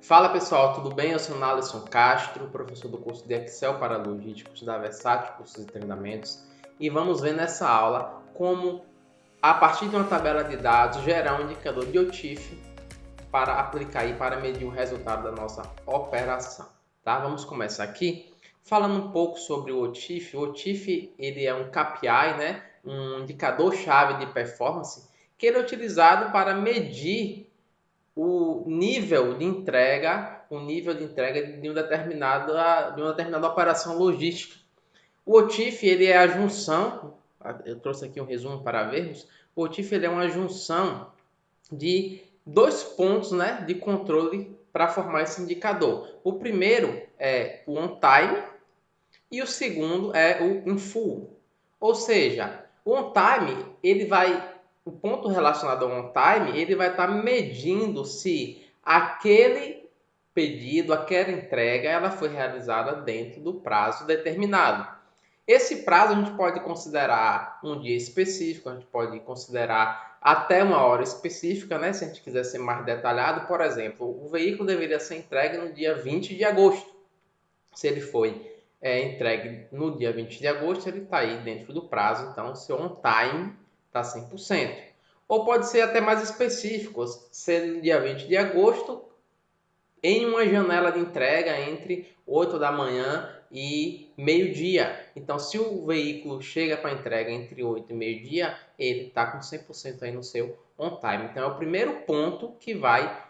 Fala pessoal, tudo bem? Eu sou o Alisson Castro, professor do curso de Excel para logísticos da Versátil Cursos e Treinamentos, e vamos ver nessa aula como, a partir de uma tabela de dados, gerar um indicador de OTIF para aplicar e para medir o resultado da nossa operação. Tá? Vamos começar aqui falando um pouco sobre o OTIF. O OTIF ele é um KPI, né? Um indicador-chave de performance, que ele é utilizado para medir o nível de entrega, de uma determinada operação logística. O OTIF ele é a junção, eu trouxe aqui um resumo para vermos. O OTIF ele é uma junção de dois pontos, né, de controle para formar esse indicador. O primeiro é o on time e o segundo é o in full. Ou seja, o on time, o ponto relacionado ao on time, ele vai estar medindo se aquele pedido, aquela entrega, ela foi realizada dentro do prazo determinado. Esse prazo a gente pode considerar um dia específico, a gente pode considerar até uma hora específica, né? Se a gente quiser ser mais detalhado, por exemplo, o veículo deveria ser entregue no dia 20 de agosto. Se ele foi entregue no dia 20 de agosto, ele está aí dentro do prazo, então seu on time está 100%. Ou pode ser até mais específico, ser no dia 20 de agosto, em uma janela de entrega entre 8 da manhã e meio-dia. Então, se o veículo chega para entrega entre 8 e meio-dia, ele está com 100% aí no seu on time. Então, é o primeiro ponto que vai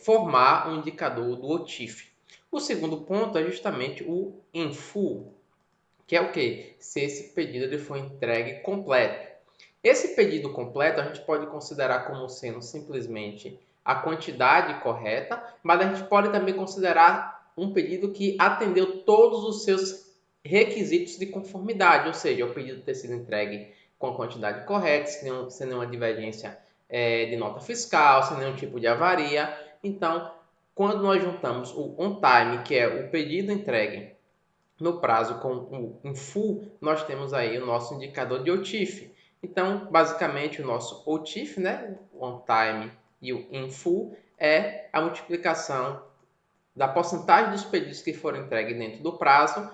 formar um indicador do OTIF. O segundo ponto é justamente o in full, que é o que? Se esse pedido ele foi entregue completo. Esse pedido completo a gente pode considerar como sendo simplesmente a quantidade correta, mas a gente pode também considerar um pedido que atendeu todos os seus requisitos de conformidade, ou seja, o pedido ter sido entregue com a quantidade correta, sem nenhuma divergência de nota fiscal, sem nenhum tipo de avaria. Então, quando nós juntamos o on time, que é o pedido entregue no prazo, com o in full, nós temos aí o nosso indicador de OTIF. Então, basicamente, o nosso OTIF, né, o on time e o in full, é a multiplicação da porcentagem dos pedidos que foram entregues dentro do prazo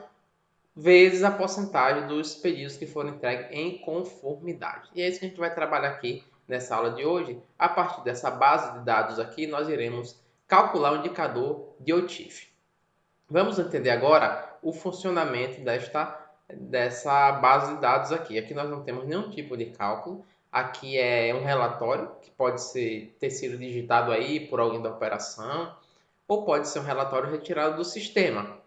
vezes a porcentagem dos pedidos que foram entregues em conformidade. E é isso que a gente vai trabalhar aqui nessa aula de hoje. A partir dessa base de dados aqui, nós iremos calcular o indicador de OTIF. Vamos entender agora o funcionamento dessa base de dados aqui. Aqui nós não temos nenhum tipo de cálculo. Aqui é um relatório que pode ter sido digitado aí por alguém da operação ou pode ser um relatório retirado do sistema.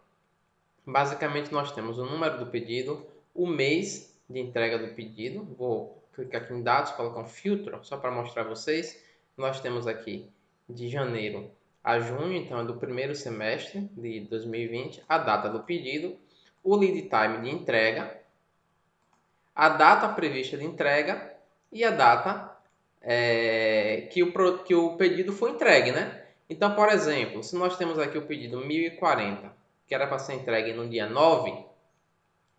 Basicamente nós temos o número do pedido, o mês de entrega do pedido. Vou clicar aqui em dados, colocar um filtro só para mostrar a vocês. Nós temos aqui de janeiro a junho, então é do primeiro semestre de 2020, a data do pedido, o lead time de entrega, a data prevista de entrega e a data que o pedido foi entregue, né? Então, por exemplo, se nós temos aqui o pedido 1040, que era para ser entregue no dia 9,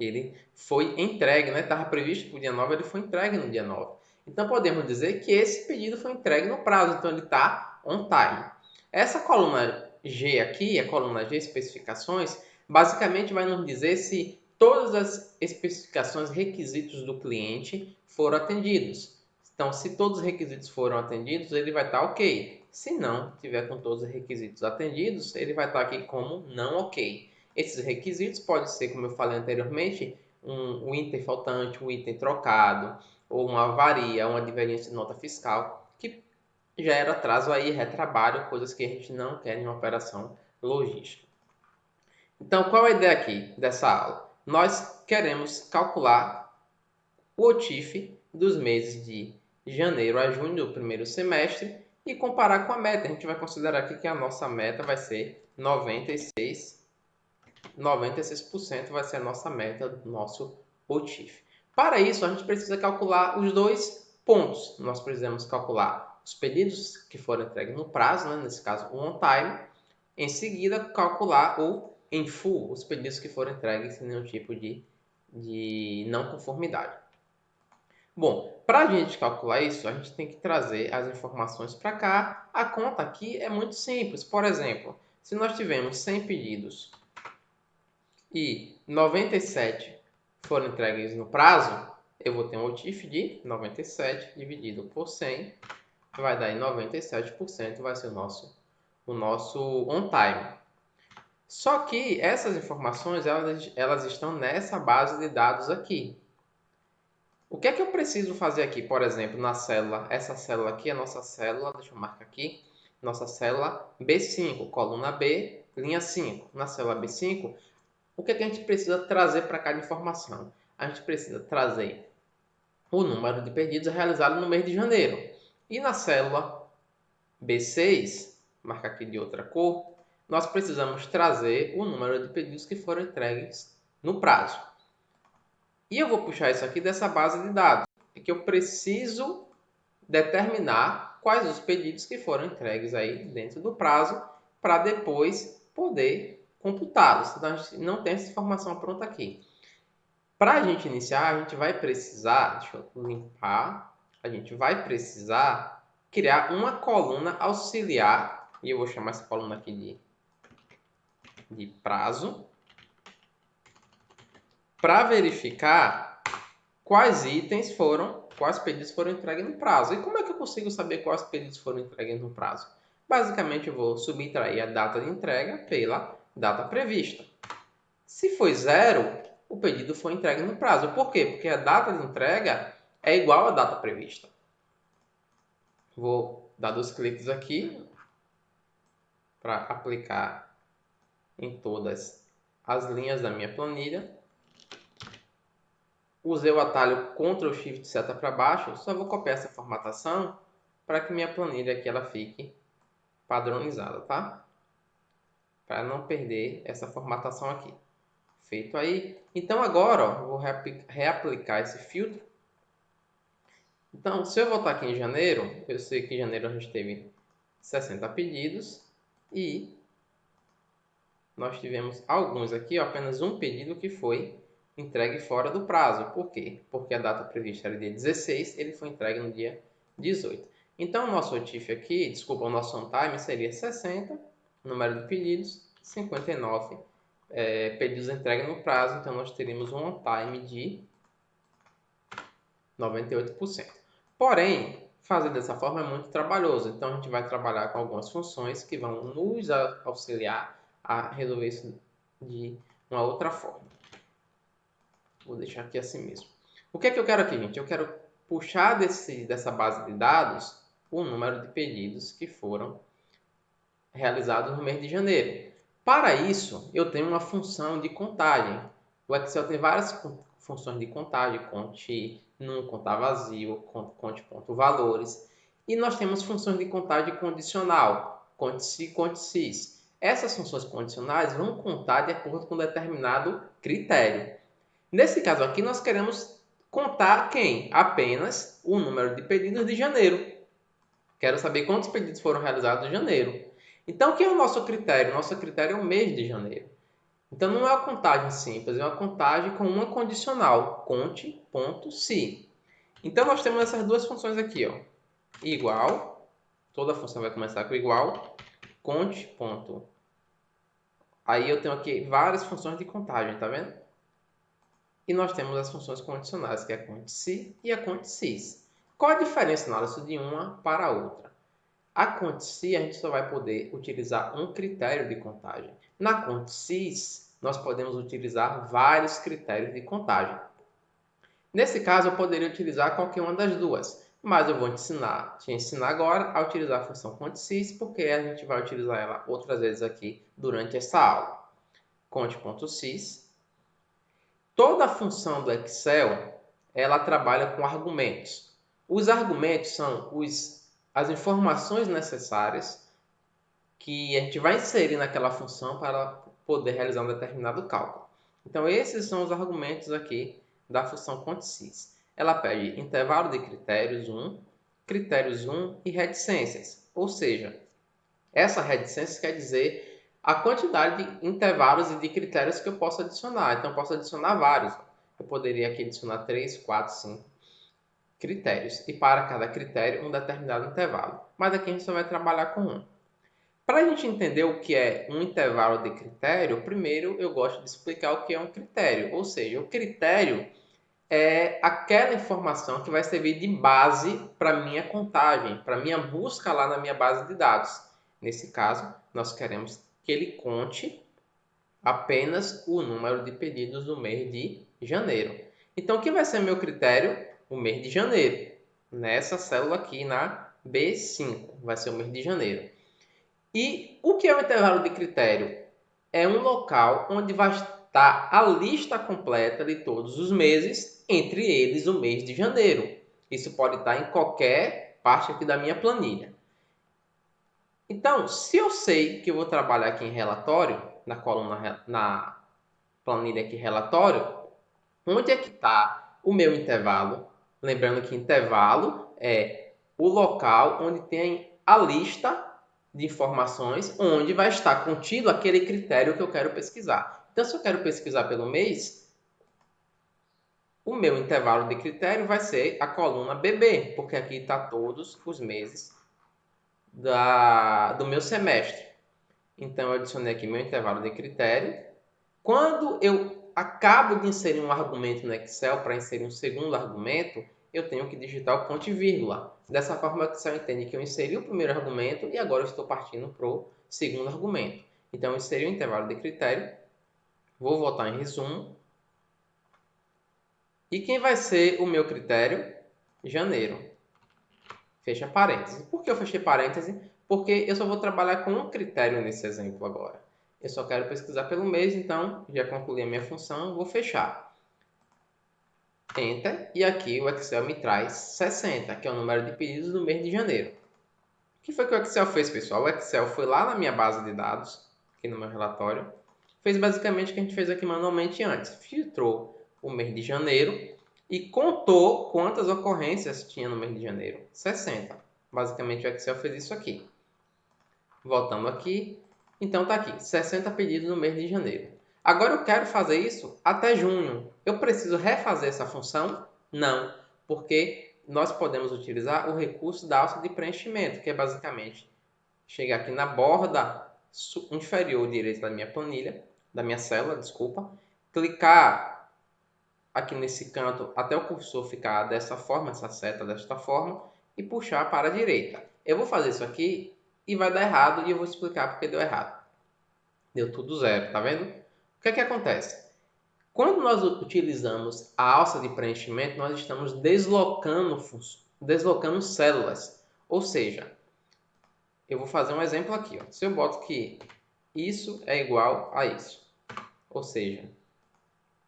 ele foi entregue, né? Estava previsto para o dia 9, ele foi entregue no dia 9. Então, podemos dizer que esse pedido foi entregue no prazo, então ele está on time. Essa coluna G aqui, a coluna G especificações, basicamente vai nos dizer se todas as especificações, requisitos do cliente foram atendidos. Então, se todos os requisitos foram atendidos, ele vai estar ok. Se não tiver com todos os requisitos atendidos, ele vai estar aqui como não ok. Esses requisitos podem ser, como eu falei anteriormente, um item faltante, um item trocado, ou uma avaria, uma divergência de nota fiscal, que gera atraso aí, retrabalho, coisas que a gente não quer em uma operação logística. Então, qual é a ideia aqui dessa aula? Nós queremos calcular o OTIF dos meses de janeiro a junho do primeiro semestre e comparar com a meta. A gente vai considerar aqui que a nossa meta vai ser 96% vai ser a nossa meta do nosso OTIF. Para isso, a gente precisa calcular os dois pontos. Nós precisamos calcular os pedidos que foram entregues no prazo, né? Nesse caso, o on time. Em seguida, calcular o in full, os pedidos que foram entregues sem nenhum tipo de não conformidade. Bom, para a gente calcular isso, a gente tem que trazer as informações para cá. A conta aqui é muito simples. Por exemplo, se nós tivermos 100 pedidos e 97 foram entregues no prazo, eu vou ter um OTIF de 97 dividido por 100, vai dar em 97%, vai ser o nosso on time. Só que essas informações elas estão nessa base de dados aqui. O que é que eu preciso fazer aqui, por exemplo, na célula? Essa célula aqui é a nossa célula, deixa eu marcar aqui, nossa célula B5, coluna B, linha 5. Na célula B5, o que é que a gente precisa trazer para cada informação? A gente precisa trazer o número de pedidos realizados no mês de janeiro. E na célula B6, marca aqui de outra cor, nós precisamos trazer o número de pedidos que foram entregues no prazo. E eu vou puxar isso aqui dessa base de dados, que eu preciso determinar quais os pedidos que foram entregues aí dentro do prazo para depois poder computá-los. Então, a gente não tem essa informação pronta aqui. Para a gente iniciar, a gente vai precisar, deixa eu limpar, a gente vai precisar criar uma coluna auxiliar, e eu vou chamar essa coluna aqui de prazo, para verificar quais pedidos foram entregues no prazo. E como é que eu consigo saber quais pedidos foram entregues no prazo? Basicamente, eu vou subtrair a data de entrega pela data prevista. Se foi 0, o pedido foi entregue no prazo. Por quê? Porque a data de entrega é igual à data prevista. Vou dar 2 cliques aqui para aplicar em todas as linhas da minha planilha. Usei o atalho Ctrl Shift seta para baixo, só vou copiar essa formatação para que minha planilha aqui ela fique padronizada, tá? Para não perder essa formatação aqui. Feito aí. Então agora, ó, vou reaplicar esse filtro. Então, se eu voltar aqui em janeiro, eu sei que em janeiro a gente teve 60 pedidos e nós tivemos alguns aqui, ó, apenas um pedido que foi entregue fora do prazo. Por quê? Porque a data prevista era dia 16, ele foi entregue no dia 18. Então, o nosso OTIF aqui, desculpa, o nosso on time seria 60, número de pedidos, 59 pedidos entregue no prazo, então nós teríamos um on time de 98%. Porém, fazer dessa forma é muito trabalhoso, então a gente vai trabalhar com algumas funções que vão nos auxiliar a resolver isso de uma outra forma. Vou deixar aqui assim mesmo. O que é que eu quero aqui, gente? Eu quero puxar dessa base de dados o número de pedidos que foram realizados no mês de janeiro. Para isso, eu tenho uma função de contagem. O Excel tem várias funções de contagem, conte num, contar vazio, conte ponto valores. E nós temos funções de contagem condicional, conte se, conte sis. Essas funções condicionais vão contar de acordo com um determinado critério. Nesse caso aqui, nós queremos contar quem? Apenas o número de pedidos de janeiro. Quero saber quantos pedidos foram realizados em janeiro. Então, o que é o nosso critério? Nosso critério é o mês de janeiro. Então, não é uma contagem simples, é uma contagem com uma condicional, conte.se. Então, nós temos essas duas funções aqui, ó. Igual, toda função vai começar com igual, conte. Aí eu tenho aqui várias funções de contagem, tá vendo? E nós temos as funções condicionais, que é a conte.se e a conte.sis. Qual a diferença na hora de uma para a outra? A conte.se a gente só vai poder utilizar um critério de contagem. Na conte.sis, nós podemos utilizar vários critérios de contagem. Nesse caso, eu poderia utilizar qualquer uma das duas, mas eu vou te ensinar agora a utilizar a função conte.sis, porque a gente vai utilizar ela outras vezes aqui durante essa aula. Conte.sis. Toda função do Excel, ela trabalha com argumentos. Os argumentos são as informações necessárias que a gente vai inserir naquela função para poder realizar um determinado cálculo. Então, esses são os argumentos aqui da função conte.sis. Ela pede intervalo de critérios 1 e reticências. Ou seja, essa reticência quer dizer a quantidade de intervalos e de critérios que eu posso adicionar. Então, eu posso adicionar vários. Eu poderia aqui adicionar 3, 4, 5. critérios. E para cada critério, um determinado intervalo. Mas aqui a gente só vai trabalhar com um. Para a gente entender o que é um intervalo de critério, primeiro eu gosto de explicar o que é um critério. Ou seja, o critério é aquela informação que vai servir de base para minha contagem, para minha busca lá na minha base de dados. Nesse caso, nós queremos que ele conte apenas o número de pedidos do mês de janeiro. Então, o que vai ser meu critério? O mês de janeiro. Nessa célula aqui na B5, vai ser o mês de janeiro. E o que é o intervalo de critério? É um local onde vai estar a lista completa de todos os meses, entre eles o mês de janeiro. Isso pode estar em qualquer parte aqui da minha planilha. Então, se eu sei que eu vou trabalhar aqui em relatório, na coluna, na planilha aqui relatório, onde é que está o meu intervalo? Lembrando que intervalo é o local onde tem a lista de informações, onde vai estar contido aquele critério que eu quero pesquisar. Então, se eu quero pesquisar pelo mês, o meu intervalo de critério vai ser a coluna BB, porque aqui está todos os meses do meu semestre. Então, eu adicionei aqui meu intervalo de critério. Quando eu acabo de inserir um argumento no Excel para inserir um segundo argumento, eu tenho que digitar o ponto e vírgula. Dessa forma, o Excel entende que eu inseri o primeiro argumento e agora eu estou partindo para o segundo argumento. Então, eu inseri o intervalo de critério, vou voltar em resumo. E quem vai ser o meu critério? Janeiro. Fecha parênteses. Por que eu fechei parênteses? Porque eu só vou trabalhar com um critério nesse exemplo agora. Eu só quero pesquisar pelo mês, então já concluí a minha função, vou fechar. Enter, e aqui o Excel me traz 60, que é o número de pedidos do mês de janeiro. O que foi que o Excel fez, pessoal? O Excel foi lá na minha base de dados, aqui no meu relatório, fez basicamente o que a gente fez aqui manualmente antes. Filtrou o mês de janeiro e contou quantas ocorrências tinha no mês de janeiro. 60. Basicamente o Excel fez isso aqui. Voltando aqui, então tá aqui, 60 pedidos no mês de janeiro. Agora eu quero fazer isso até junho. Eu preciso refazer essa função? Não, porque nós podemos utilizar o recurso da alça de preenchimento, que é basicamente chegar aqui na borda inferior direita da minha planilha, da minha célula, desculpa, clicar aqui nesse canto até o cursor ficar dessa forma, essa seta desta forma, e puxar para a direita. Eu vou fazer isso aqui e vai dar errado e eu vou explicar porque deu errado. Deu tudo zero, tá vendo? O que é que acontece? Quando nós utilizamos a alça de preenchimento, nós estamos deslocando células. Ou seja, eu vou fazer um exemplo aqui. Ó. Se eu boto que isso é igual a isso, ou seja,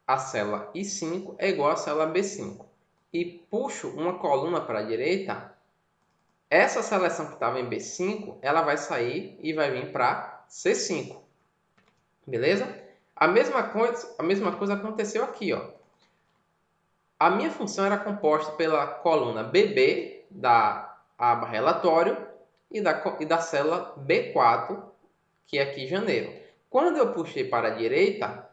a célula I5 é igual à célula B5, e puxo uma coluna para a direita, essa seleção que estava em B5, ela vai sair e vai vir para C5. Beleza? A mesma coisa aconteceu aqui, ó. A minha função era composta pela coluna BB da aba relatório e da célula B4, que é aqui janeiro. Quando eu puxei para a direita,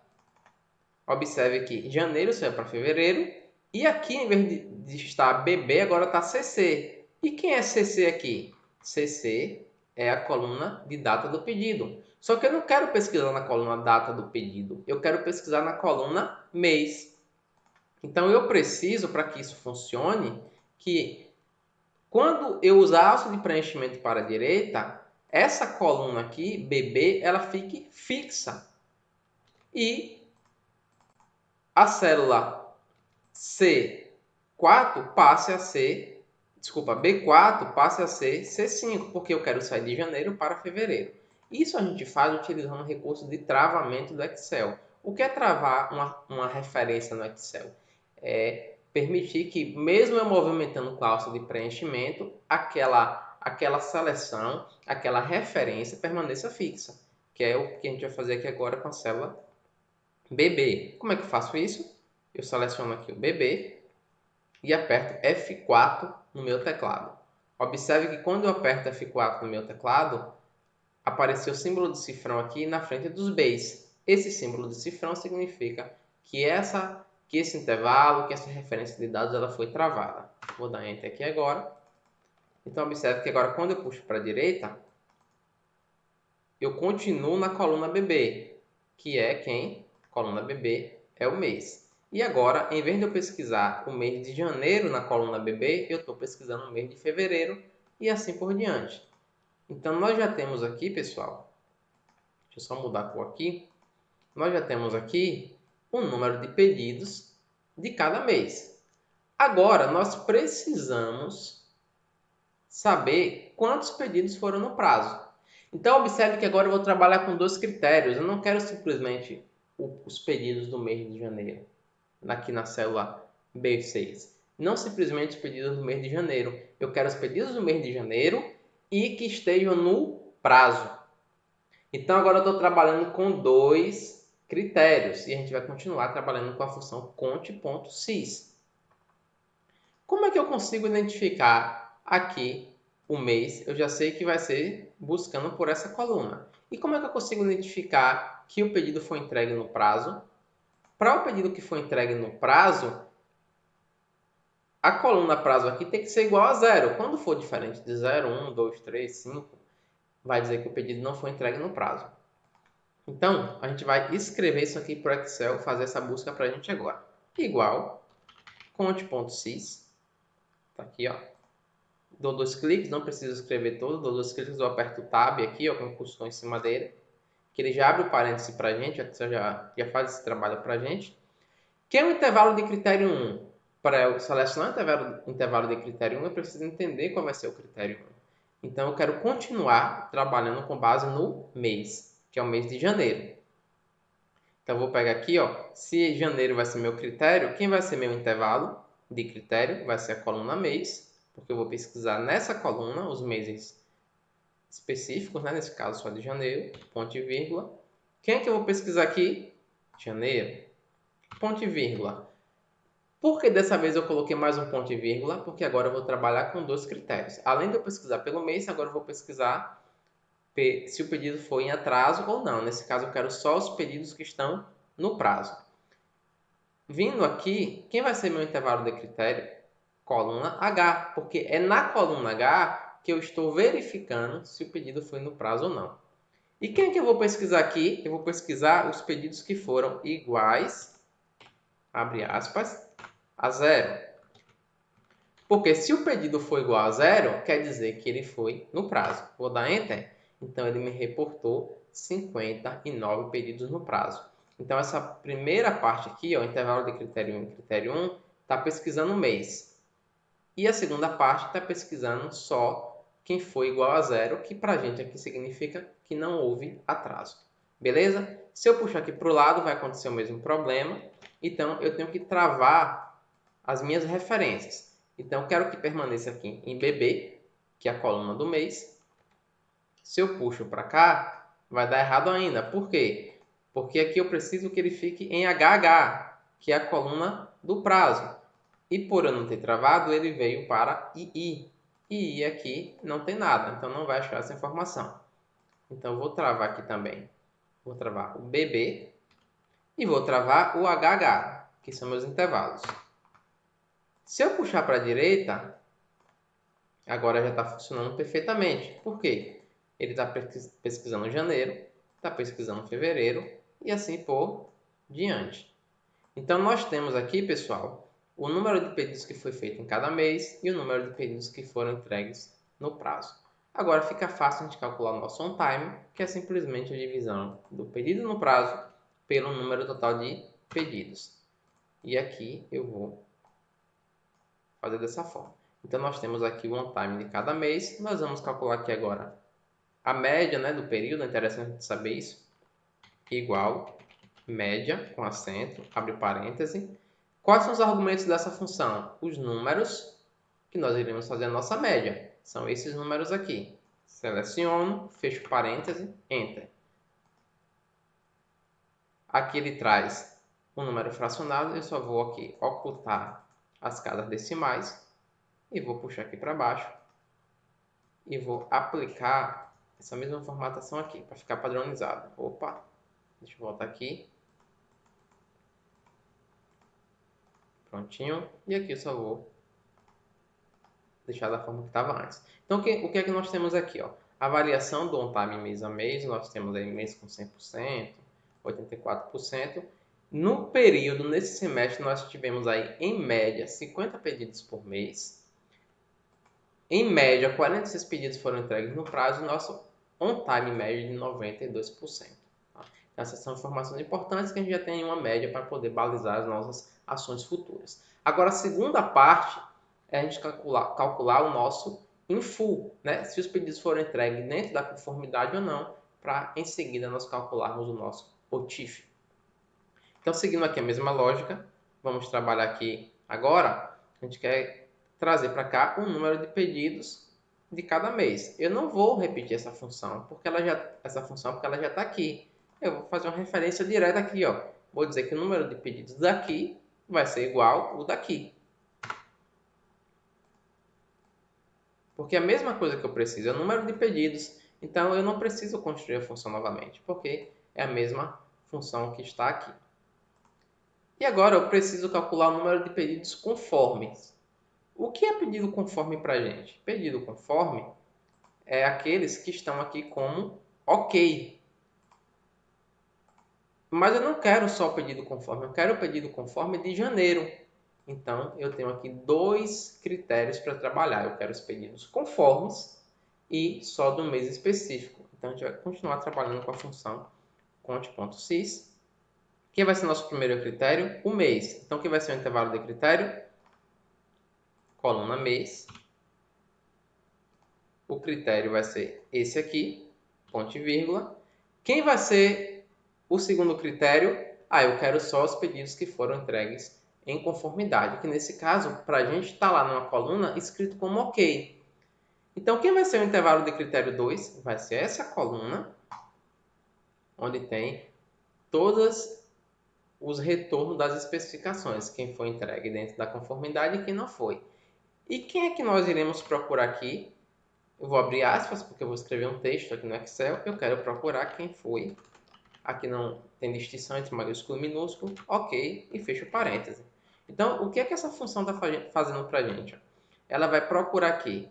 observe que janeiro saiu para fevereiro e aqui, em vez de estar BB, agora está CC. E quem é CC aqui? CC é a coluna de data do pedido. Só que eu não quero pesquisar na coluna data do pedido, eu quero pesquisar na coluna mês. Então eu preciso, para que isso funcione, que quando eu usar a alça de preenchimento para a direita, essa coluna aqui, BB, ela fique fixa. E a célula B4 passe a ser C5, porque eu quero sair de janeiro para fevereiro. Isso a gente faz utilizando o recurso de travamento do Excel. O que é travar uma referência no Excel? É permitir que, mesmo eu movimentando com a alça de preenchimento, aquela seleção, aquela referência permaneça fixa, que é o que a gente vai fazer aqui agora com a célula BB. Como é que eu faço isso? Eu seleciono aqui o BB e aperto F4 no meu teclado. Observe que quando eu aperto F4 no meu teclado, apareceu o símbolo de cifrão aqui na frente dos Bs. Esse símbolo de cifrão significa que essa que esse intervalo, que essa referência de dados ela foi travada. Vou dar Enter aqui agora. Então, observe que agora, quando eu puxo para a direita, eu continuo na coluna BB, que é quem? Coluna BB é o mês. E agora, em vez de eu pesquisar o mês de janeiro na coluna BB, eu estou pesquisando o mês de fevereiro e assim por diante. Então, nós já temos aqui, pessoal, deixa eu só mudar a cor aqui, nós já temos aqui o número de pedidos de cada mês. Agora, nós precisamos saber quantos pedidos foram no prazo. Então, observe que agora eu vou trabalhar com dois critérios. Eu não quero simplesmente os pedidos do mês de janeiro, aqui na célula B6. Não simplesmente os pedidos do mês de janeiro. Eu quero os pedidos do mês de janeiro e que estejam no prazo. Então, agora eu estou trabalhando com dois critérios e a gente vai continuar trabalhando com a função conte.sys. Como é que eu consigo identificar aqui o mês? Eu já sei que vai ser buscando por essa coluna. E como é que eu consigo identificar que o pedido foi entregue no prazo? Para o pedido que foi entregue no prazo, a coluna prazo aqui tem que ser igual a 0. Quando for diferente de 0, 1, 2, 3, 5, vai dizer que o pedido não foi entregue no prazo. Então, a gente vai escrever isso aqui para o Excel, fazer essa busca para a gente agora. Igual, conte.sys, tá aqui, ó. Dou dois cliques, não preciso escrever todo, dou dois cliques, eu aperto o Tab aqui, ó, com o cursor em cima dele, que ele já abre o parêntese para a gente, já faz esse trabalho para a gente. Que é o intervalo de critério 1? Para eu selecionar o intervalo de critério 1, eu preciso entender qual vai ser o critério 1. Então, eu quero continuar trabalhando com base no mês, que é o mês de janeiro. Então, eu vou pegar aqui, ó, se janeiro vai ser meu critério, quem vai ser meu intervalo de critério? Vai ser a coluna mês, porque eu vou pesquisar nessa coluna os meses específicos, né? Nesse caso só de janeiro, ponto e vírgula. Quem é que eu vou pesquisar aqui? Janeiro, ponto e vírgula. Por que dessa vez eu coloquei mais um ponto e vírgula? Porque agora eu vou trabalhar com dois critérios. Além de eu pesquisar pelo mês, agora eu vou pesquisar se o pedido foi em atraso ou não. Nesse caso, eu quero só os pedidos que estão no prazo. Vindo aqui, quem vai ser meu intervalo de critério? Coluna H, porque é na coluna H que eu estou verificando se o pedido foi no prazo ou não. E quem é que eu vou pesquisar aqui? Eu vou pesquisar os pedidos que foram iguais, abre aspas, a 0. Porque se o pedido for igual a 0, quer dizer que ele foi no prazo. Vou dar Enter. Então, ele me reportou 59 pedidos no prazo. Então, essa primeira parte aqui, ó, intervalo de critério 1 e critério 1, está pesquisando o mês. E a segunda parte está pesquisando só quem foi igual a 0, que para a gente aqui significa que não houve atraso. Beleza? Se eu puxar aqui para o lado, vai acontecer o mesmo problema. Então, eu tenho que travar as minhas referências. Então, eu quero que permaneça aqui em BB, que é a coluna do mês. Se eu puxo para cá, vai dar errado ainda. Por quê? Porque aqui eu preciso que ele fique em HH, que é a coluna do prazo. E por eu não ter travado, ele veio para II. II aqui não tem nada, então não vai achar essa informação. Então, eu vou travar aqui também. Vou travar o BB e vou travar o HH, que são meus intervalos. Se eu puxar para a direita, agora já está funcionando perfeitamente. Por quê? Ele está pesquisando janeiro, está pesquisando fevereiro e assim por diante. Então, nós temos aqui, pessoal, o número de pedidos que foi feito em cada mês e o número de pedidos que foram entregues no prazo. Agora fica fácil a gente calcular o nosso on time, que é simplesmente a divisão do pedido no prazo pelo número total de pedidos. E aqui eu vou fazer dessa forma. Então, nós temos aqui o on time de cada mês. Nós vamos calcular aqui agora a média, né, do período. É interessante saber isso. Igual média, com acento, abre parêntese. Quais são os argumentos dessa função? Os números que nós iremos fazer a nossa média. São esses números aqui. Seleciono, fecho parêntese, Enter. Aqui ele traz um número fracionado. Eu só vou aqui ocultar as casas decimais e vou puxar aqui para baixo e vou aplicar essa mesma formatação aqui para ficar padronizado. Opa, deixa eu voltar aqui. Prontinho. E aqui eu só vou deixar da forma que estava antes. Então, o que é que nós temos aqui? Ó? A variação do on-time mês a mês, nós temos aí mês com 100%, 84%. No período, nesse semestre, nós tivemos aí, em média, 50 pedidos por mês. Em média, 46 pedidos foram entregues no prazo e nosso on-time médio de 92%. Tá? Então, essas são informações importantes que a gente já tem uma média para poder balizar as nossas ações futuras. Agora, a segunda parte é a gente calcular o nosso in full, né? Se os pedidos foram entregues dentro da conformidade ou não, para em seguida nós calcularmos o nosso OTIF. Então, seguindo aqui a mesma lógica, vamos trabalhar aqui agora. A gente quer trazer para cá o número de pedidos de cada mês. Eu não vou repetir essa função porque ela já está aqui. Eu vou fazer uma referência direta aqui, ó. Vou dizer que o número de pedidos daqui vai ser igual ao daqui. Porque a mesma coisa que eu preciso é o número de pedidos. Então, eu não preciso construir a função novamente, porque é a mesma função que está aqui. E agora eu preciso calcular o número de pedidos conformes. O que é pedido conforme para a gente? Pedido conforme é aqueles que estão aqui como ok. Mas eu não quero só o pedido conforme, eu quero o pedido conforme de janeiro. Então, eu tenho aqui dois critérios para trabalhar. Eu quero os pedidos conformes e só do mês específico. Então, a gente vai continuar trabalhando com a função conte.sys. Quem vai ser nosso primeiro critério? O mês. Então, quem vai ser o intervalo de critério? Coluna mês. O critério vai ser esse aqui, ponto e vírgula. Quem vai ser o segundo critério? Eu quero só os pedidos que foram entregues em conformidade, que nesse caso, para a gente está lá numa coluna escrito como ok. Então, quem vai ser o intervalo de critério 2? Vai ser essa coluna, onde tem todos os retornos das especificações, quem foi entregue dentro da conformidade e quem não foi. E quem é que nós iremos procurar aqui? Eu vou abrir aspas, porque eu vou escrever um texto aqui no Excel. Eu quero procurar quem foi. Aqui não tem distinção entre maiúsculo e minúsculo. Ok, e fecho parêntese. Então, o que é que essa função está fazendo para a gente? Ela vai procurar aqui,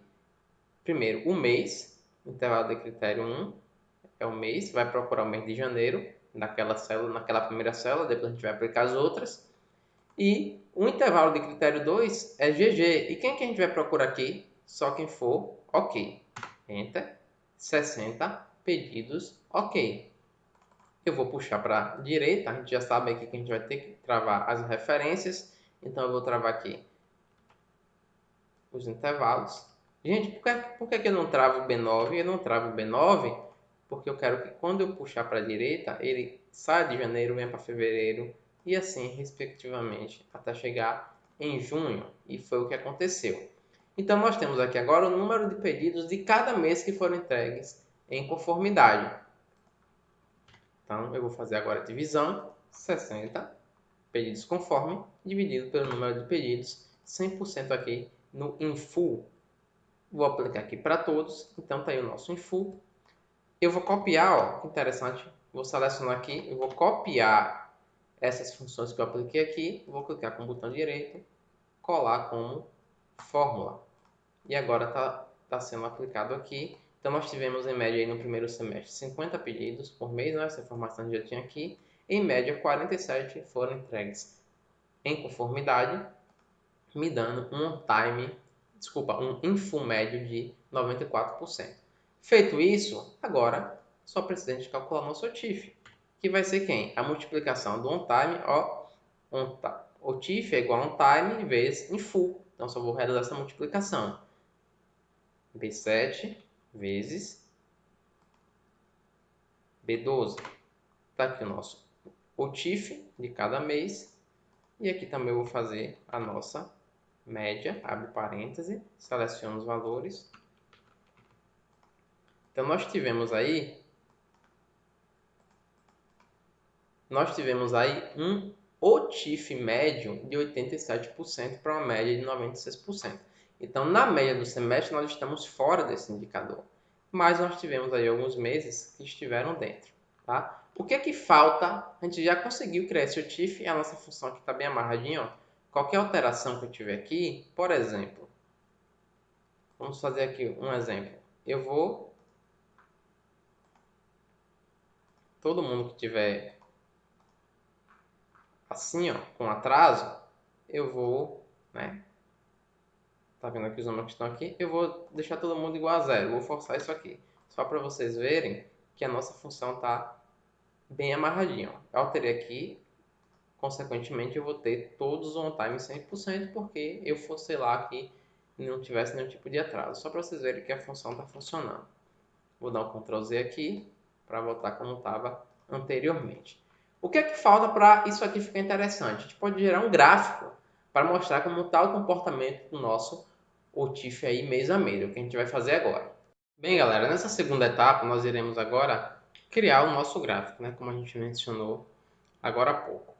primeiro, o mês. Intervalo de critério 1 é o mês. Vai procurar o mês de janeiro, naquela primeira célula. Depois a gente vai aplicar as outras. E o intervalo de critério 2 é GG. E quem que a gente vai procurar aqui? Só quem for ok. Enter. 60 pedidos ok. Eu vou puxar para a direita. A gente já sabe aqui que a gente vai ter que travar as referências. Então, eu vou travar aqui os intervalos. Gente, por que eu não travo o B9? Eu não travo o B9 porque eu quero que quando eu puxar para a direita, ele saia de janeiro, venha para fevereiro e assim, respectivamente, até chegar em junho. E foi o que aconteceu. Então, nós temos aqui agora o número de pedidos de cada mês que foram entregues em conformidade. Então, eu vou fazer agora a divisão, 60 pedidos conforme, dividido pelo número de pedidos, 100% aqui no in full. Vou aplicar aqui para todos, então está aí o nosso in full. Eu vou copiar, ó, que interessante, vou selecionar aqui, eu vou copiar essas funções que eu apliquei aqui, vou clicar com o botão direito, colar como fórmula. E agora está sendo aplicado aqui. Então, nós tivemos em média aí no primeiro semestre 50 pedidos por mês, né? Essa informação já tinha aqui. Em média, 47 foram entregues em conformidade, me dando um in full médio de 94%. Feito isso, agora só precisa a gente calcular nosso OTIF, que vai ser quem? A multiplicação do on-time, OTIF é igual a on-time vezes in full. Então, só vou realizar essa multiplicação. B7 vezes B12. Está aqui o nosso OTIF de cada mês. E aqui também eu vou fazer a nossa média, abre parêntese, seleciono os valores. Então, nós tivemos aí um OTIF médio de 87% para uma média de 96%. Então, na média do semestre, nós estamos fora desse indicador. Mas nós tivemos aí alguns meses que estiveram dentro. Tá? O que é que falta? A gente já conseguiu criar esse OTIF, a nossa função aqui está bem amarradinha. Ó. qualquer alteração que eu tiver aqui, por exemplo, vamos fazer aqui um exemplo. Eu vou, todo mundo que tiver assim, ó, com atraso, eu vou, né? Tá vendo aqui os números que estão aqui? Eu vou deixar todo mundo igual a zero. Vou forçar isso aqui. Só para vocês verem que a nossa função está bem amarradinha. Eu alterei aqui. Consequentemente, eu vou ter todos on time 100% porque eu forcei lá que não tivesse nenhum tipo de atraso. Só para vocês verem que a função está funcionando. Vou dar um Ctrl Z aqui para voltar como estava anteriormente. O que é que falta para isso aqui ficar interessante? A gente pode gerar um gráfico para mostrar como está o comportamento do nosso OTIF aí mês a mês, é o que a gente vai fazer agora. Bem, galera, nessa segunda etapa nós iremos agora criar o nosso gráfico, né, como a gente mencionou agora há pouco.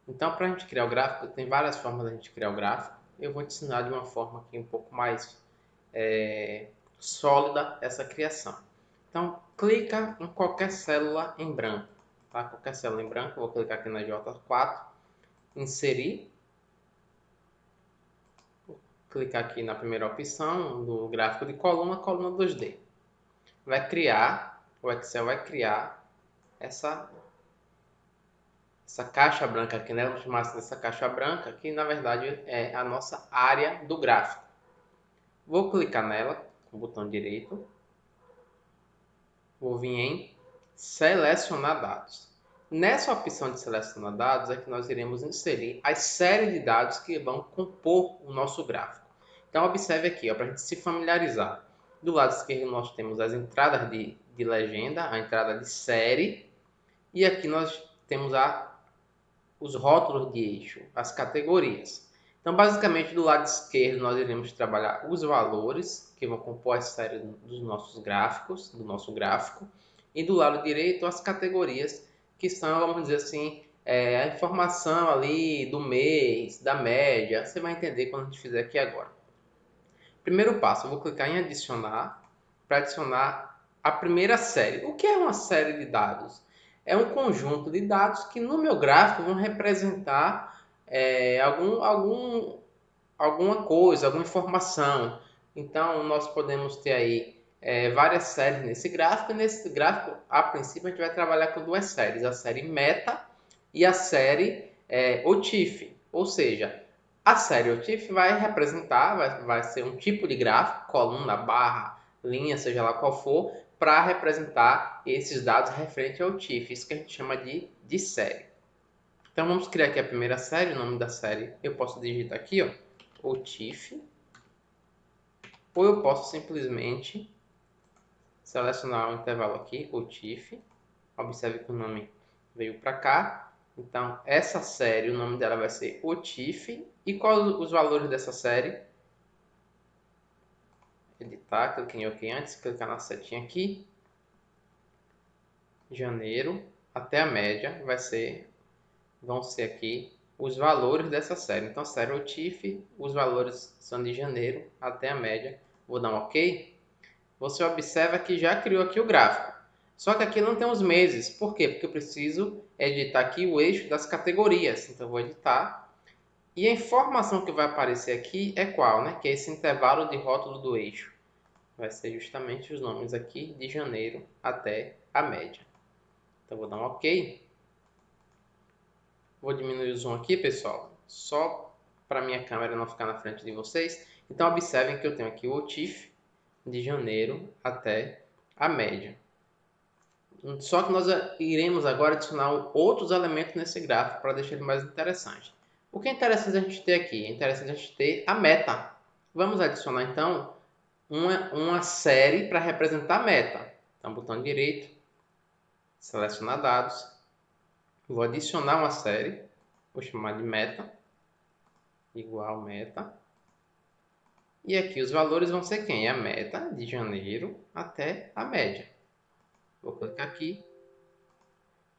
Então, para a gente criar o gráfico, tem várias formas de a gente criar o gráfico. Eu vou te ensinar de uma forma aqui um pouco mais sólida essa criação. Então, clica em qualquer célula em branco, tá? Qualquer célula em branco, eu vou clicar aqui na J4, inserir, vou clicar aqui na primeira opção do gráfico de coluna 2D. Vai criar, o Excel vai criar essa caixa branca aqui, né? Vamos chamar dessa caixa branca, que na verdade é a nossa área do gráfico. Vou clicar nela com o botão direito. Vou vir em selecionar dados. Nessa opção de selecionar dados é que nós iremos inserir as séries de dados que vão compor o nosso gráfico. Então observe aqui, para a gente se familiarizar. Do lado esquerdo nós temos as entradas de legenda, a entrada de série, e aqui nós temos os rótulos de eixo, as categorias. Então, basicamente, do lado esquerdo, nós iremos trabalhar os valores, que vão compor a série dos nossos gráficos, do nosso gráfico. E do lado direito, as categorias, que são, vamos dizer assim, a informação ali do mês, da média. Você vai entender quando a gente fizer aqui agora. Primeiro passo, eu vou clicar em adicionar, para adicionar a primeira série. O que é uma série de dados? É um conjunto de dados que no meu gráfico vão representar alguma coisa, alguma informação. Então, nós podemos ter aí várias séries nesse gráfico. E nesse gráfico, a princípio, a gente vai trabalhar com duas séries. A série meta e a série OTIF. Ou seja, a série OTIF vai representar, vai ser um tipo de gráfico, coluna, barra, linha, seja lá qual for, para representar esses dados referentes ao TIFF, isso que a gente chama de série. Então vamos criar aqui a primeira série, o nome da série eu posso digitar aqui, ó, OTIF, ou eu posso simplesmente selecionar o intervalo aqui, OTIF, observe que o nome veio para cá, então essa série, o nome dela vai ser OTIF, e quais os valores dessa série? Editar, cliquei em OK antes, clicar na setinha aqui, janeiro até a média vão ser aqui os valores dessa série. Então, série OTIF, os valores são de janeiro até a média. Vou dar um OK. Você observa que já criou aqui o gráfico. Só que aqui não tem os meses. Por quê? Porque eu preciso editar aqui o eixo das categorias. Então, eu vou editar. E a informação que vai aparecer aqui é qual, né? Que é esse intervalo de rótulo do eixo. Vai ser justamente os nomes aqui de janeiro até a média. Então, vou dar um OK. Vou diminuir o zoom aqui, pessoal, só para minha câmera não ficar na frente de vocês. Então, observem que eu tenho aqui o OTIF de janeiro até a média. Só que nós iremos agora adicionar outros elementos nesse gráfico para deixar ele mais interessante. O que é interessante a gente ter aqui? É interessante a gente ter a meta. Vamos adicionar, então, uma série para representar a meta. Então, botão direito, selecionar dados. Vou adicionar uma série. Vou chamar de meta, igual meta. E aqui os valores vão ser quem? A meta de janeiro até a média. Vou clicar aqui.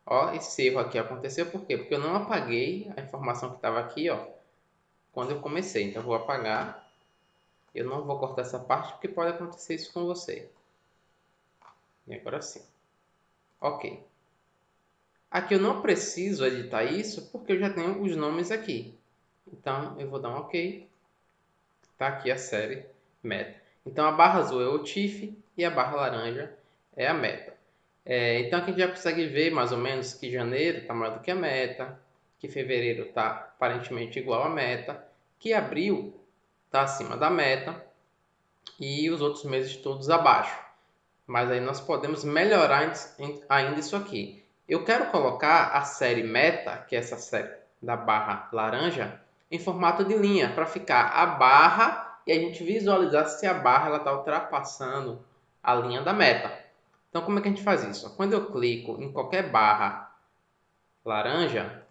Ó, esse erro aqui aconteceu por quê? Porque eu não apaguei a informação que estava aqui, ó, quando eu comecei. Então eu vou apagar. Eu não vou cortar essa parte porque pode acontecer isso com você. E agora sim. Ok. Aqui eu não preciso editar isso porque eu já tenho os nomes aqui. Então, eu vou dar um OK. Tá aqui a série meta. Então, a barra azul é o TIFF e a barra laranja é a meta. Então, aqui a gente já consegue ver mais ou menos que janeiro está maior do que a meta, que fevereiro está aparentemente igual à meta, que abril está acima da meta e os outros meses todos abaixo. Mas aí nós podemos melhorar ainda isso aqui. Eu quero colocar a série meta, que é essa série da barra laranja, em formato de linha, para ficar a barra e a gente visualizar se a barra está ultrapassando a linha da meta. Então, como é que a gente faz isso? Quando eu clico em qualquer barra laranja,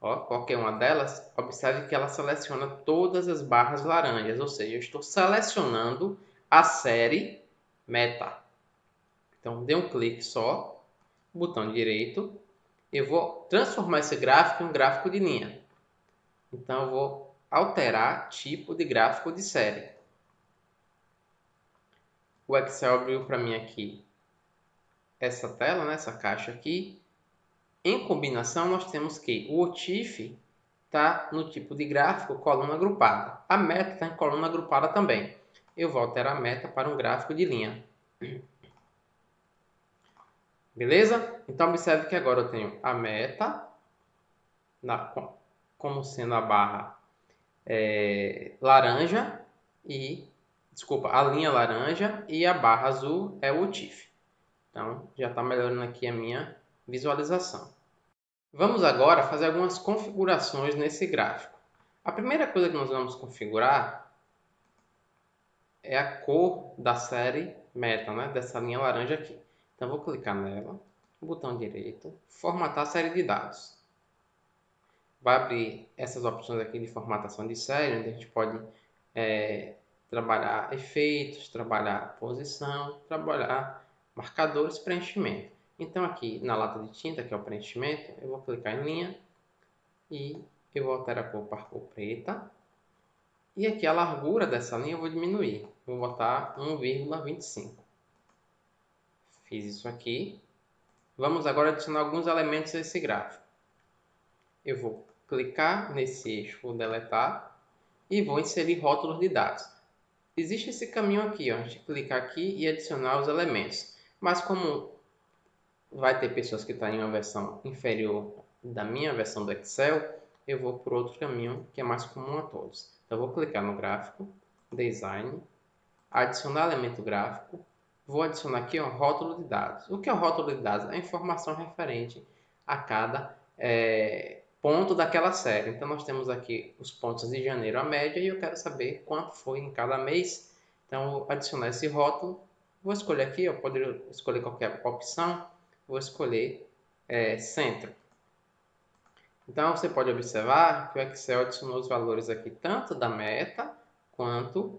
ó, qualquer uma delas, observe que ela seleciona todas as barras laranjas, ou seja, eu estou selecionando a série meta. Então, dê um clique só, botão direito, eu vou transformar esse gráfico em um gráfico de linha. Então, eu vou alterar tipo de gráfico de série. O Excel abriu para mim aqui essa tela, né, essa caixa aqui. Em combinação, nós temos que o OTIF está no tipo de gráfico coluna agrupada. A meta está em coluna agrupada também. Eu vou alterar a meta para um gráfico de linha. Beleza? Então, observe que agora eu tenho a meta como sendo a barra laranja e, desculpa, a linha laranja e a barra azul é o OTIF. Então, já está melhorando aqui a minha visualização. Vamos agora fazer algumas configurações nesse gráfico. A primeira coisa que nós vamos configurar é a cor da série meta, né? Dessa linha laranja aqui. Então, vou clicar nela, botão direito, formatar série de dados. Vai abrir essas opções aqui de formatação de série, onde a gente pode trabalhar efeitos, trabalhar posição, trabalhar marcadores, preenchimento. Então, aqui na lata de tinta, que é o preenchimento, eu vou clicar em linha e eu vou alterar a cor para cor preta. E aqui a largura dessa linha eu vou diminuir. Vou botar 1,25. Fiz isso aqui. Vamos agora adicionar alguns elementos a esse gráfico. Eu vou clicar nesse eixo, vou deletar e vou inserir rótulos de dados. Existe esse caminho aqui, ó, a gente clicar aqui e adicionar os elementos. Mas como vai ter pessoas que estão em uma versão inferior da minha versão do Excel, eu vou por outro caminho que é mais comum a todos. Então, eu vou clicar no gráfico, Design, adicionar elemento gráfico, vou adicionar aqui ó, rótulo de dados. O que é o rótulo de dados? É a informação referente a cada ponto daquela série. Então, nós temos aqui os pontos de janeiro, a média, e eu quero saber quanto foi em cada mês. Então, vou adicionar esse rótulo. Vou escolher aqui, eu poderia escolher qualquer opção. Vou escolher centro. Então, você pode observar que o Excel adicionou os valores aqui tanto da meta quanto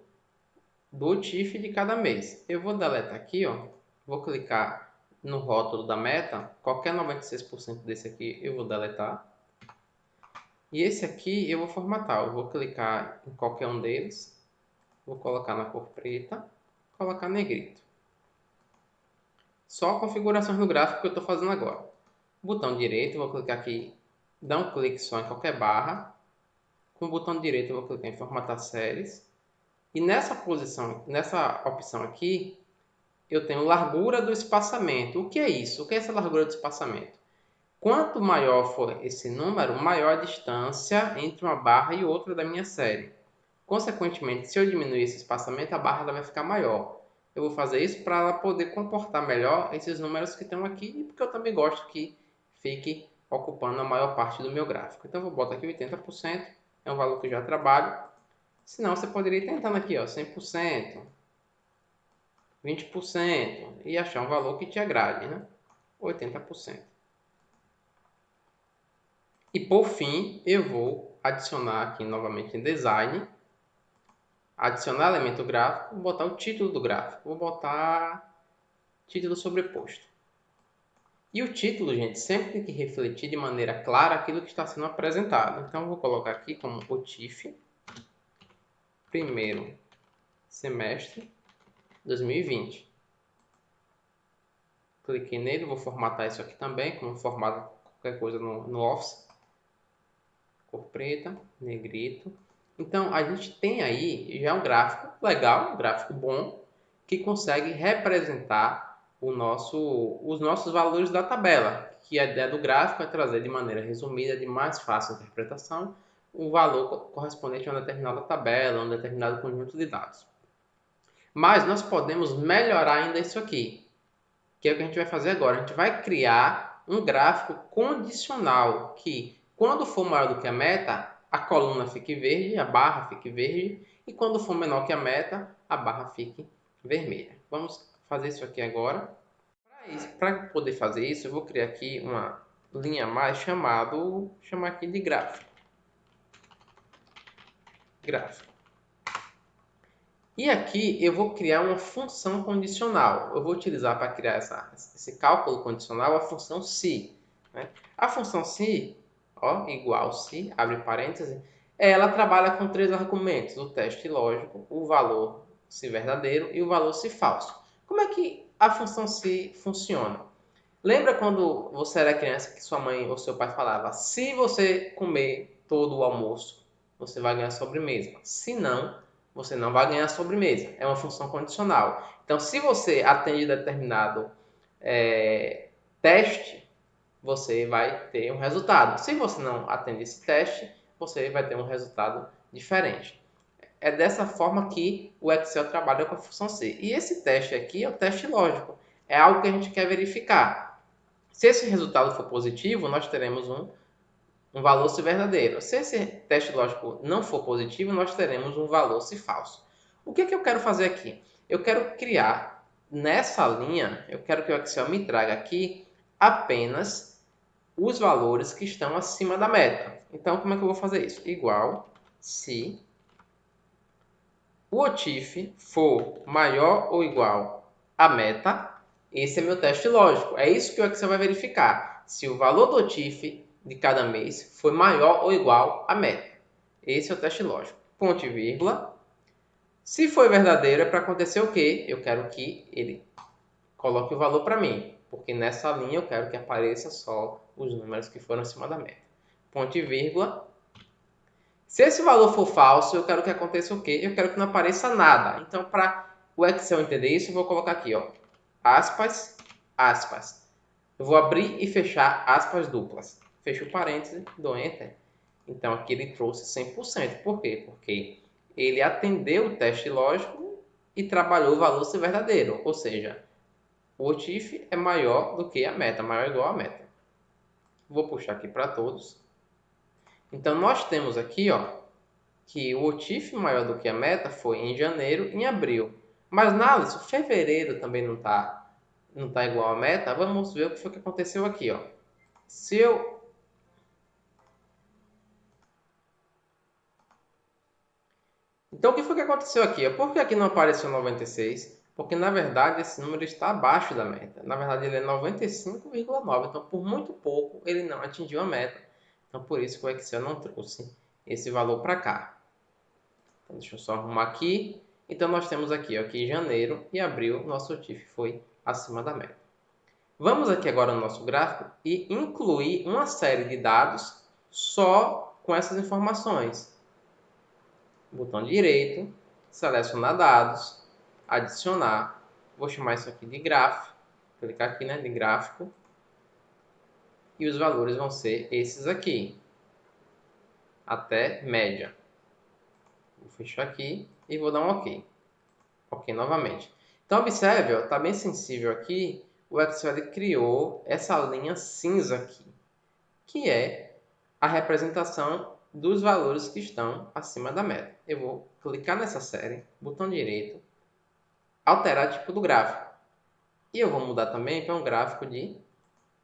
do TIFF de cada mês. Eu vou deletar aqui, ó, vou clicar no rótulo da meta, qualquer 96% desse aqui eu vou deletar. E esse aqui eu vou formatar, eu vou clicar em qualquer um deles, vou colocar na cor preta, colocar negrito. Só configurações no gráfico que eu estou fazendo agora. Botão direito, vou clicar aqui, dar um clique só em qualquer barra. Com o botão direito eu vou clicar em formatar séries. E nessa opção aqui, eu tenho largura do espaçamento. O que é isso? O que é essa largura do espaçamento? Quanto maior for esse número, maior a distância entre uma barra e outra da minha série. Consequentemente, se eu diminuir esse espaçamento, a barra vai ficar maior. Eu vou fazer isso para ela poder comportar melhor esses números que estão aqui, e porque eu também gosto que fique ocupando a maior parte do meu gráfico. Então, eu vou botar aqui 80%, é um valor que eu já trabalho. Se não, você poderia ir tentando aqui, ó, 100%, 20% e achar um valor que te agrade, né? 80%. E por fim, eu vou adicionar aqui novamente em Design, adicionar elemento gráfico, vou botar o título do gráfico, vou botar título sobreposto. E o título, gente, sempre tem que refletir de maneira clara aquilo que está sendo apresentado. Então, eu vou colocar aqui como OTIF, primeiro semestre 2020. Cliquei nele, vou formatar isso aqui também, como formata qualquer coisa no Office. cor preta, negrito. Então, a gente tem aí já um gráfico legal, um gráfico bom, que consegue representar os nossos valores da tabela, que a ideia do gráfico é trazer de maneira resumida, de mais fácil interpretação, o valor correspondente a uma determinada tabela, a um determinado conjunto de dados. Mas nós podemos melhorar ainda isso aqui, que é o que a gente vai fazer agora. A gente vai criar um gráfico condicional, que quando for maior do que a meta, a coluna fique verde, a barra fique verde, e quando for menor que a meta, a barra fique vermelha. Vamos fazer isso aqui agora. Para poder fazer isso, eu vou criar aqui uma linha a mais chamar aqui de gráfico. E aqui eu vou criar uma função condicional. Eu vou utilizar para criar esse cálculo condicional a função se. Né? A função se, ó, igual se, abre parênteses, ela trabalha com 3 argumentos: o teste lógico, o valor se verdadeiro e o valor se falso. Como é que a função se funciona? Lembra quando você era criança que sua mãe ou seu pai falava: se você comer todo o almoço, você vai ganhar sobremesa. Se não, você não vai ganhar sobremesa. É uma função condicional. Então, se você atende determinado teste, você vai ter um resultado. Se você não atende esse teste, você vai ter um resultado diferente. É dessa forma que o Excel trabalha com a função C. E esse teste aqui é o teste lógico. É algo que a gente quer verificar. Se esse resultado for positivo, nós teremos um valor se verdadeiro. Se esse teste lógico não for positivo, nós teremos um valor se falso. O que eu quero fazer aqui? Eu quero criar nessa linha, eu quero que o Excel me traga aqui apenas os valores que estão acima da meta. Então, como é que eu vou fazer isso? Igual se o OTIF for maior ou igual à meta, esse é meu teste lógico. É isso que o Excel vai verificar. Se o valor do OTIF de cada mês foi maior ou igual à meta. Esse é o teste lógico. Ponto e vírgula. Se foi verdadeiro, é para acontecer o quê? Eu quero que ele coloque o valor para mim, porque nessa linha eu quero que apareça só os números que foram acima da meta. Ponto e vírgula. Se esse valor for falso, eu quero que aconteça o quê? Eu quero que não apareça nada. Então, para o Excel entender isso, eu vou colocar aqui, ó, aspas, aspas. Eu vou abrir e fechar aspas duplas. Fecho o parêntese, dou Enter. Então, aqui ele trouxe 100%. Por quê? Porque ele atendeu o teste lógico e trabalhou o valor ser verdadeiro. Ou seja, o OTIF é maior do que a meta, maior ou igual à meta. Vou puxar aqui para todos. Então, nós temos aqui, ó, que o OTIF maior do que a meta foi em janeiro e em abril. Mas, Nalisson, fevereiro também não tá igual à meta. Vamos ver o que foi que aconteceu aqui, ó. Se eu... Então, o que foi que aconteceu aqui? Por que aqui não apareceu 96? Porque, na verdade, esse número está abaixo da meta. Na verdade, ele é 95,9. Então, por muito pouco, ele não atingiu a meta. Então, por isso que o Excel não trouxe esse valor para cá. Então, deixa eu só arrumar aqui. Então, nós temos aqui, ó, que em janeiro e abril, nosso TIF foi acima da meta. Vamos aqui agora no nosso gráfico e incluir uma série de dados só com essas informações. Botão direito, selecionar dados, adicionar. Vou chamar isso aqui de gráfico. Clicar aqui, né, de gráfico. E os valores vão ser esses aqui. Até média. Vou fechar aqui e vou dar um OK. OK novamente. Então, observe, está bem sensível aqui. O Excel criou essa linha cinza aqui, que é a representação dos valores que estão acima da meta. Eu vou clicar nessa série, botão direito, alterar tipo do gráfico. E eu vou mudar também para um gráfico de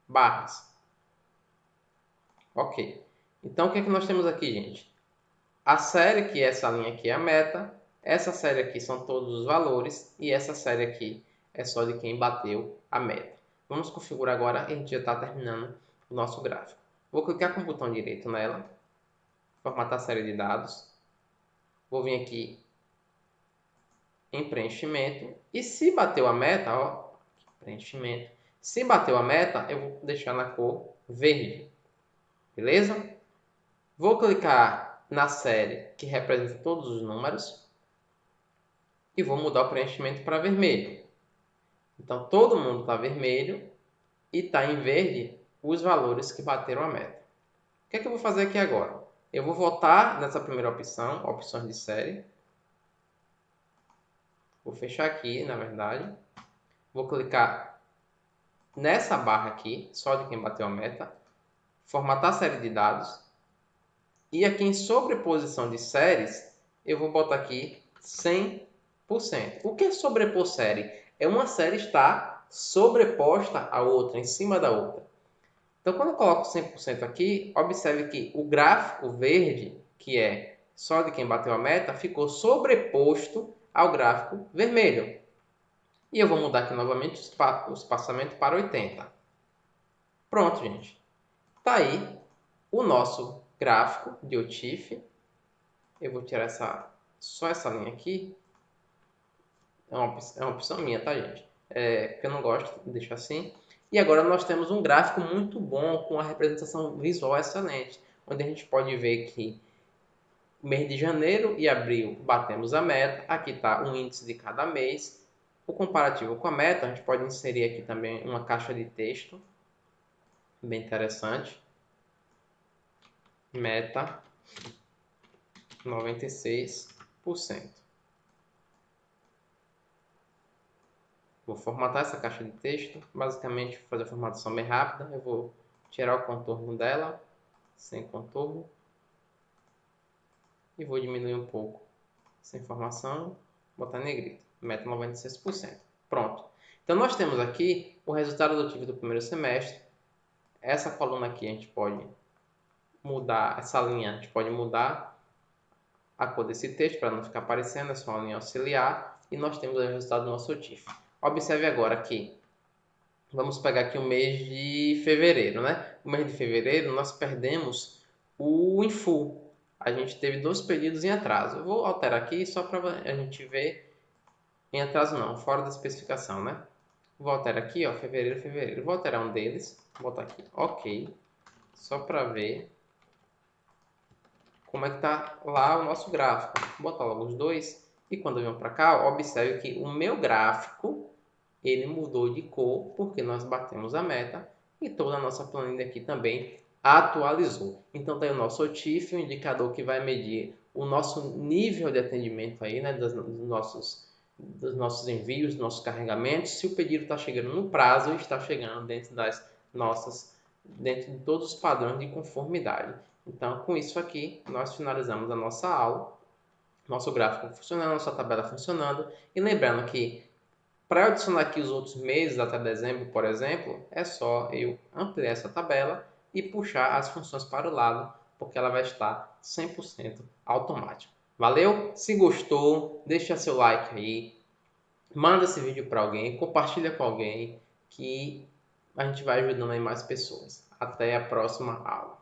barras. Ok. Então, o que é que nós temos aqui, gente? A série, que é essa linha aqui, é a meta. Essa série aqui são todos os valores. E essa série aqui é só de quem bateu a meta. Vamos configurar agora. A gente já está terminando o nosso gráfico. Vou clicar com o botão direito nela. Formatar a série de dados. Vou vir aqui em preenchimento. E se bateu a meta, ó, preenchimento. Se bateu a meta, eu vou deixar na cor verde. Beleza? Vou clicar na série que representa todos os números e vou mudar o preenchimento para vermelho. Então, todo mundo está vermelho e está em verde os valores que bateram a meta. O que é que eu vou fazer aqui agora? Eu vou voltar nessa primeira opção, opções de série. Vou fechar aqui, na verdade. Vou clicar nessa barra aqui, só de quem bateu a meta. Formatar série de dados. E aqui em sobreposição de séries, eu vou botar aqui 100%. O que é sobrepor série? É uma série estar sobreposta à outra, em cima da outra. Então, quando eu coloco 100% aqui, observe que o gráfico verde, que é só de quem bateu a meta, ficou sobreposto ao gráfico vermelho. E eu vou mudar aqui novamente o espaçamento para 80. Pronto, gente. Está aí o nosso gráfico de OTIF. Eu vou tirar só essa linha aqui. É uma opção minha, tá, gente? Porque eu não gosto, deixo assim. E agora nós temos um gráfico muito bom, com a representação visual excelente, onde a gente pode ver que mês de janeiro e abril batemos a meta. Aqui está o índice de cada mês. O comparativo com a meta, a gente pode inserir aqui também uma caixa de texto, bem interessante. Meta 96%. Vou formatar essa caixa de texto, basicamente fazer a formatação bem rápida. Eu vou tirar o contorno dela, sem contorno, e vou diminuir um pouco essa informação, botar negrito, meta 96%. Pronto. Então nós temos aqui o resultado do TIF do primeiro semestre. Essa coluna aqui a gente pode mudar, essa linha a gente pode mudar a cor desse texto para não ficar aparecendo, é só uma linha auxiliar, e nós temos o resultado do nosso TIF. Observe agora que vamos pegar aqui o mês de fevereiro, né? O mês de fevereiro nós perdemos o in full. A gente teve 2 pedidos em atraso. Eu vou alterar aqui só para a gente ver. Em atraso não, fora da especificação, né? Vou alterar aqui, ó, fevereiro. Vou alterar um deles. Vou botar aqui, ok. Só para ver como é que tá lá o nosso gráfico. Vou botar logo os dois. E quando eu venho para cá, observe que o meu gráfico ele mudou de cor porque nós batemos a meta e toda a nossa planilha aqui também atualizou. Então tem o nosso OTIF, um indicador que vai medir o nosso nível de atendimento aí, né, dos nossos envios, dos nossos carregamentos, se o pedido está chegando no prazo e está chegando dentro de todos os padrões de conformidade. Então, com isso aqui, nós finalizamos a nossa aula, nosso gráfico funcionando, nossa tabela funcionando, e lembrando que para adicionar aqui os outros meses até dezembro, por exemplo, é só eu ampliar essa tabela e puxar as funções para o lado, porque ela vai estar 100% automática. Valeu? Se gostou, deixa seu like aí, manda esse vídeo para alguém, compartilha com alguém, que a gente vai ajudando aí mais pessoas. Até a próxima aula.